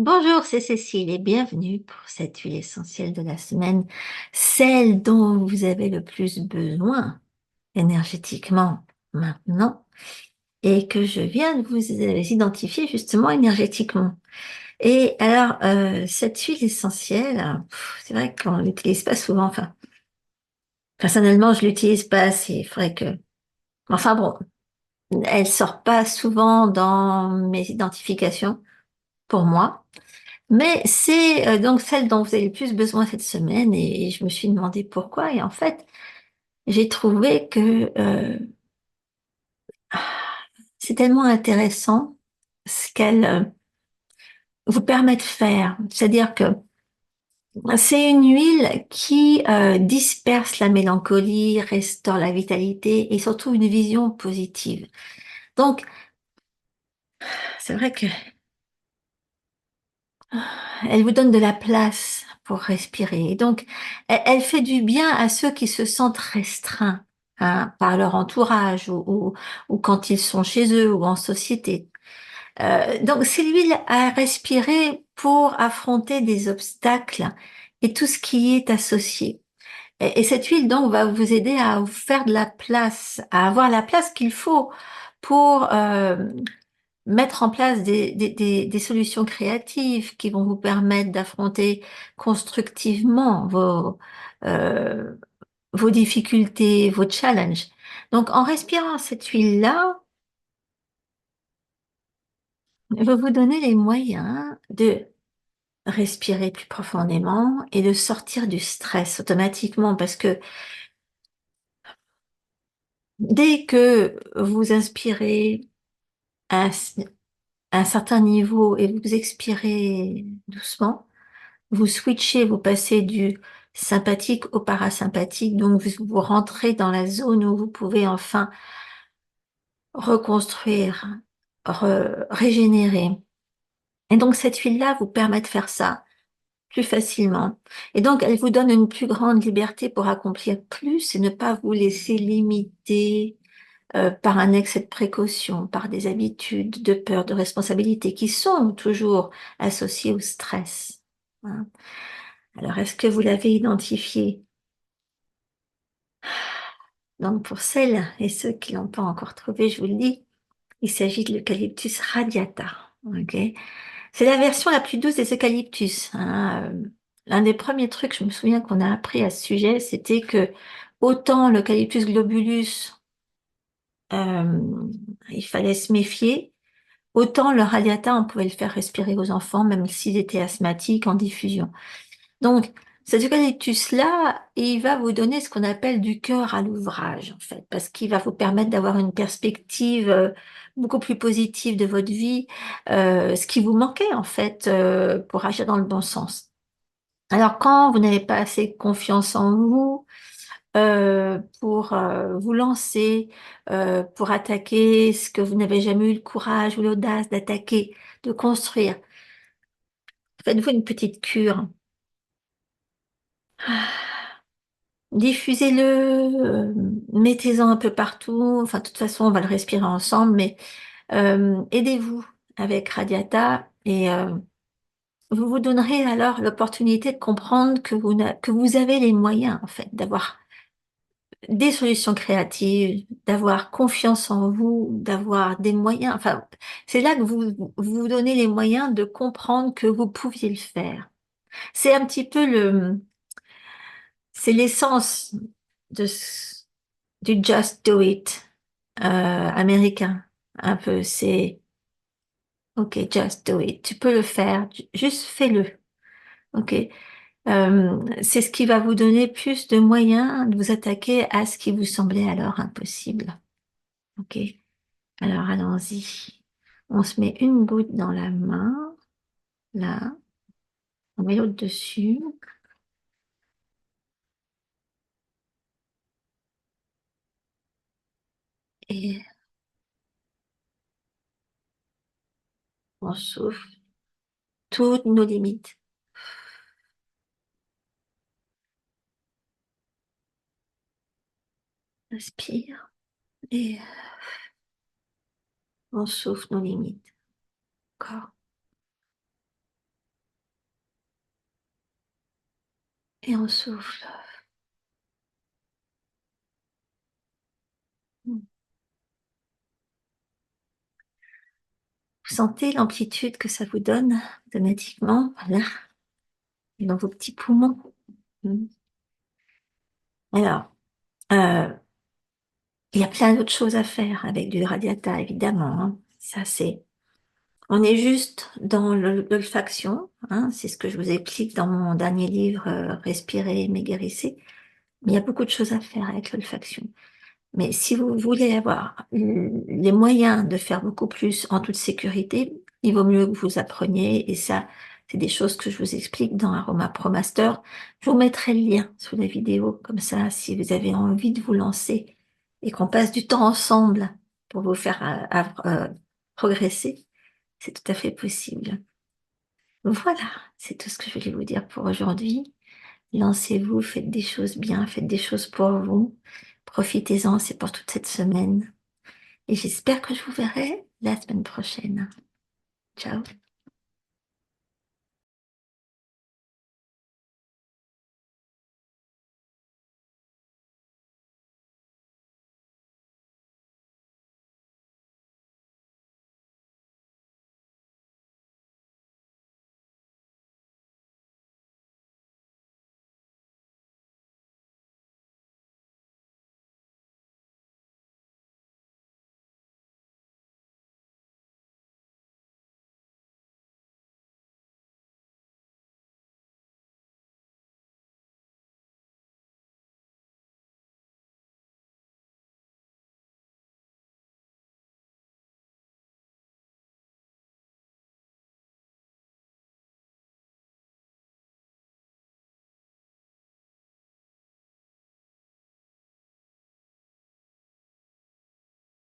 Bonjour, c'est Cécile et bienvenue pour cette huile essentielle de la semaine, celle dont vous avez le plus besoin énergétiquement maintenant et que je viens de vous identifier justement énergétiquement. Et alors, cette huile essentielle, c'est vrai qu'on l'utilise pas souvent, enfin, personnellement, je l'utilise pas assez, il faudrait que... Enfin bon, elle sort pas souvent dans mes identifications pour moi. Mais c'est donc celle dont vous avez le plus besoin cette semaine et je me suis demandé pourquoi. Et en fait, j'ai trouvé que c'est tellement intéressant ce qu'elle vous permet de faire. C'est-à-dire que c'est une huile qui disperse la mélancolie, restaure la vitalité et surtout une vision positive. Donc, c'est vrai que elle vous donne de la place pour respirer. Et donc, elle fait du bien à ceux qui se sentent restreints hein, par leur entourage ou quand ils sont chez eux ou en société. Donc, c'est l'huile à respirer pour affronter des obstacles et tout ce qui y est associé. Et cette huile, donc, va vous aider à vous faire de la place, à avoir la place qu'il faut pour mettre en place des solutions créatives qui vont vous permettre d'affronter constructivement euh, vos difficultés, vos challenges. Donc, en respirant cette huile-là, je vais vous donner les moyens de respirer plus profondément et de sortir du stress automatiquement parce que dès que vous inspirez à un certain niveau et vous expirez doucement, vous switchez, vous passez du sympathique au parasympathique, donc vous rentrez dans la zone où vous pouvez enfin reconstruire, régénérer. Et donc cette huile-là vous permet de faire ça plus facilement. Et donc elle vous donne une plus grande liberté pour accomplir plus et ne pas vous laisser limiter par un excès de précaution, par des habitudes de peur, de responsabilité qui sont toujours associées au stress. Hein. Alors, est-ce que vous l'avez identifié? Donc, pour celles et ceux qui l'ont pas encore trouvé, je vous le dis, il s'agit de l'eucalyptus radiata. Ok. C'est la version la plus douce des eucalyptus. Hein. L'un des premiers trucs, je me souviens qu'on a appris à ce sujet, c'était que autant l'eucalyptus globulus, euh, il fallait se méfier, autant le radiata, on pouvait le faire respirer aux enfants, même s'ils étaient asthmatiques en diffusion. Donc, cet eucalyptus-là, il va vous donner ce qu'on appelle du cœur à l'ouvrage, en fait, parce qu'il va vous permettre d'avoir une perspective beaucoup plus positive de votre vie, ce qui vous manquait, en fait, pour agir dans le bon sens. Alors, quand vous n'avez pas assez confiance en vous, pour vous lancer, pour attaquer ce que vous n'avez jamais eu le courage ou l'audace d'attaquer, de construire, faites-vous une petite cure. Diffusez-le, mettez-en un peu partout. Enfin, de toute façon, on va le respirer ensemble, mais aidez-vous avec Radiata et vous vous donnerez alors l'opportunité de comprendre que vous avez les moyens, en fait, d'avoir des solutions créatives, d'avoir confiance en vous, d'avoir des moyens. Enfin, c'est là que vous donnez les moyens de comprendre que vous pouviez le faire. C'est un petit peu c'est l'essence de, du Just Do It américain. Un peu, c'est OK, just do it. Tu peux le faire, juste fais-le. OK. C'est ce qui va vous donner plus de moyens de vous attaquer à ce qui vous semblait alors impossible. OK. Alors allons-y. On se met une goutte dans la main, là. On met l'autre dessus et on souffle toutes nos limites. Inspire et on souffle nos limites. Encore. Et on souffle. Vous sentez l'amplitude que ça vous donne automatiquement, voilà, et dans vos petits poumons. Mm. Alors, euh, il y a plein d'autres choses à faire avec du radiata, évidemment, hein. Ça, c'est... On est juste dans l'olfaction, hein. C'est ce que je vous explique dans mon dernier livre, Respirer, mais guérissez. Mais il y a beaucoup de choses à faire avec l'olfaction. Mais si vous voulez avoir les moyens de faire beaucoup plus en toute sécurité, il vaut mieux que vous appreniez. Et ça, c'est des choses que je vous explique dans Aroma Pro Master. Je vous mettrai le lien sous la vidéo. Comme ça, si vous avez envie de vous lancer et qu'on passe du temps ensemble pour vous faire progresser, c'est tout à fait possible. Voilà, c'est tout ce que je voulais vous dire pour aujourd'hui. Lancez-vous, faites des choses bien, faites des choses pour vous. Profitez-en, c'est pour toute cette semaine. Et j'espère que je vous verrai la semaine prochaine. Ciao.